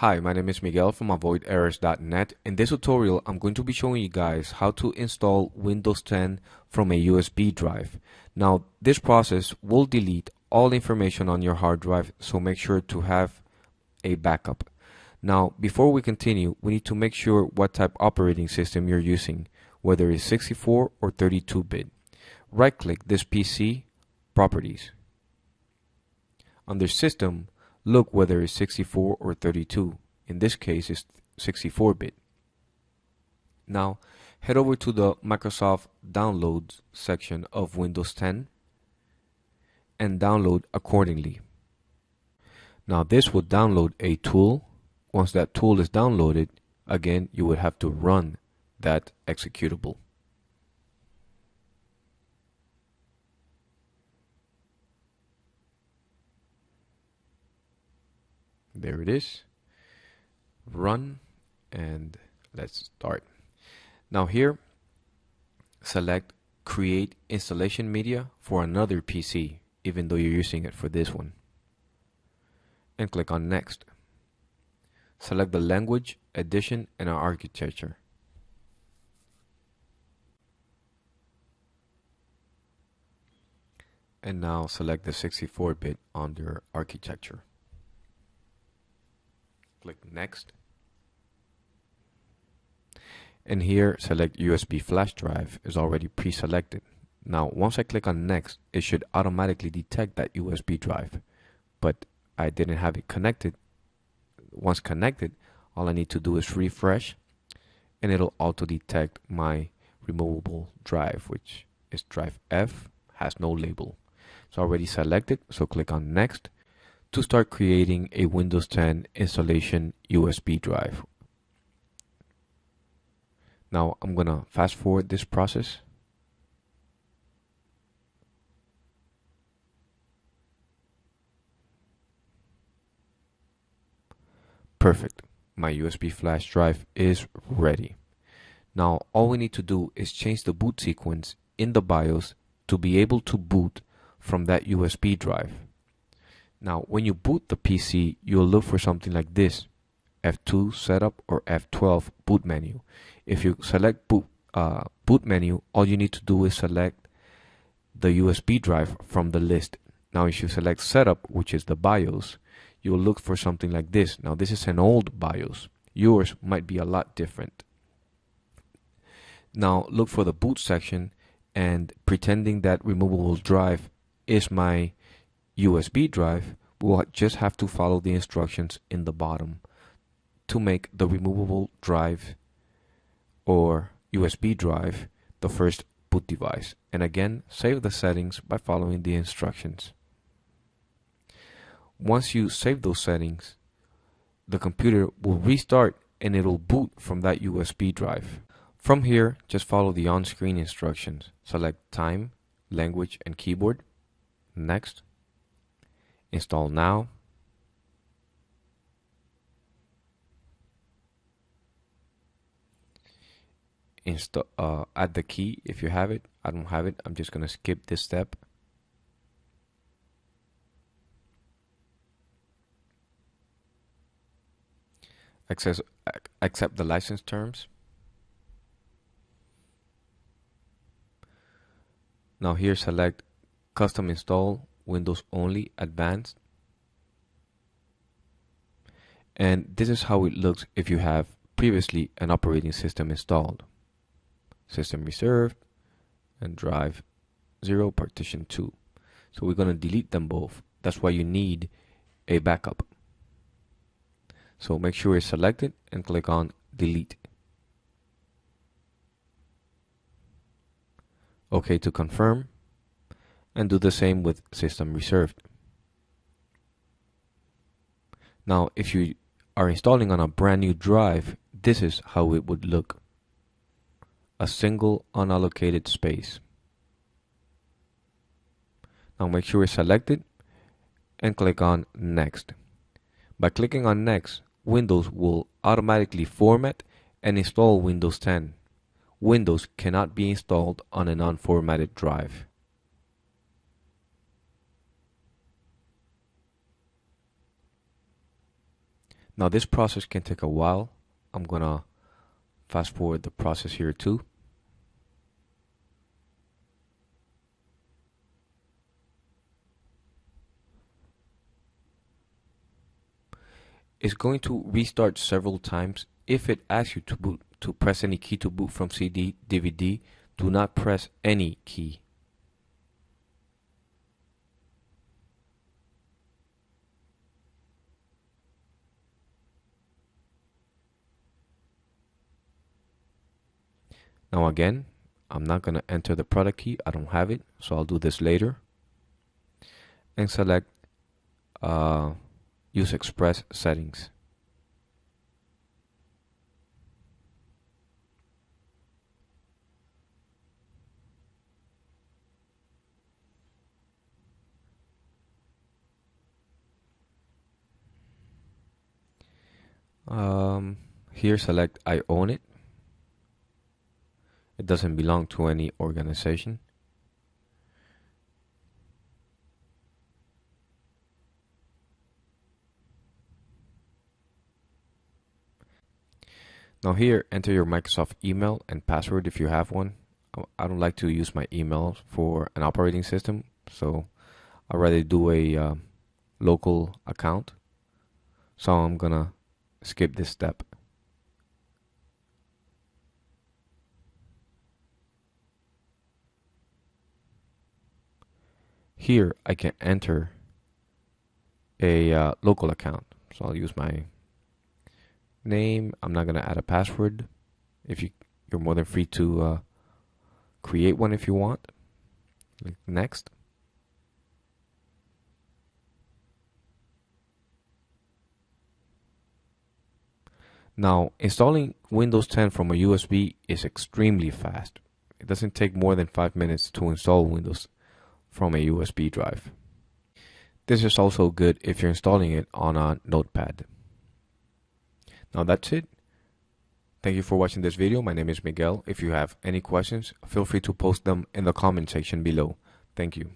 Hi, my name is Miguel from avoiderrors.net. In this tutorial, I'm going to be showing you guys how to install Windows 10 from a USB drive. Now, this process will delete all information on your hard drive, so make sure to have a backup. Now, before we continue, we need to make sure what type operating system you're using, whether it's 64 or 32-bit. Right-click this PC, Properties. Under System, look whether it's 64 or 32. In this case, it's 64-bit. Now, head over to the Microsoft Downloads section of Windows 10 and download accordingly. Now, this will download a tool. Once that tool is downloaded, again, you would have to run that executable. There it is. Run, and let's start. Now here, select Create Installation Media for another PC, even though you're using it for this one. And click on Next. Select the language, edition, and architecture. And now select the 64-bit under architecture. Click Next. And here, select USB flash drive is already pre-selected. Now, once I click on Next, it should automatically detect that USB drive. But I didn't have it connected. Once connected, all I need to do is refresh, and it'll auto-detect my removable drive, which is drive F, has no label. It's already selected, so click on Next to start creating a Windows 10 installation USB drive. Now I'm gonna fast forward this process. Perfect. My USB flash drive is ready. Now all we need to do is change the boot sequence in the BIOS to be able to boot from that USB drive. Now, when you boot the PC, you'll look for something like this: F2 setup or F12 boot menu. If you select boot menu, all you need to do is select the USB drive from the list. Now, if you select setup, which is the BIOS, you'll look for something like this. Now, this is an old BIOS. Yours might be a lot different. Now, look for the boot section, and pretending that removable drive is my USB drive, we'll just have to follow the instructions in the bottom to make the removable drive or USB drive the first boot device. And again, save the settings by following the instructions. Once you save those settings, the computer will restart and it'll boot from that USB drive. From here, just follow the on-screen instructions. Select Time, Language, and Keyboard. Next. Install now. Add the key if you have it. I don't have it. I'm just going to skip this step. Accept the license terms. Now here, select Custom Install, Windows Only, Advanced. And this is how it looks if you have previously an operating system installed. System Reserved and Drive 0, Partition 2. So we're going to delete them both. That's why you need a backup. So make sure it's selected and click on Delete. OK to confirm, and do the same with System Reserved. Now, if you are installing on a brand new drive, this is how it would look: a single unallocated space. Now make sure it's selected and click on Next. By clicking on Next, Windows will automatically format and install Windows 10. Windows cannot be installed on an unformatted drive. Now this process can take a while. I'm gonna fast forward the process here too. It's going to restart several times. If it asks you to press any key to boot from CD, DVD, do not press any key. Now again, I'm not going to enter the product key. I don't have it, so I'll do this later. And select Use Express Settings. Here select I own it. It doesn't belong to any organization. Now here, enter your Microsoft email and password if you have one. I don't like to use my email for an operating system, so I'd rather do a local account. So I'm gonna skip this step. Here I can enter a local account. So I'll use my name. I'm not gonna add a password. If you're more than free to create one if you want. Click next. Now, installing Windows 10 from a USB is extremely fast. It doesn't take more than 5 minutes to install Windows from a USB drive. This is also good if you're installing it on a notepad. Now that's it. Thank you for watching this video. My name is Miguel. If you have any questions, feel free to post them in the comment section below. Thank you.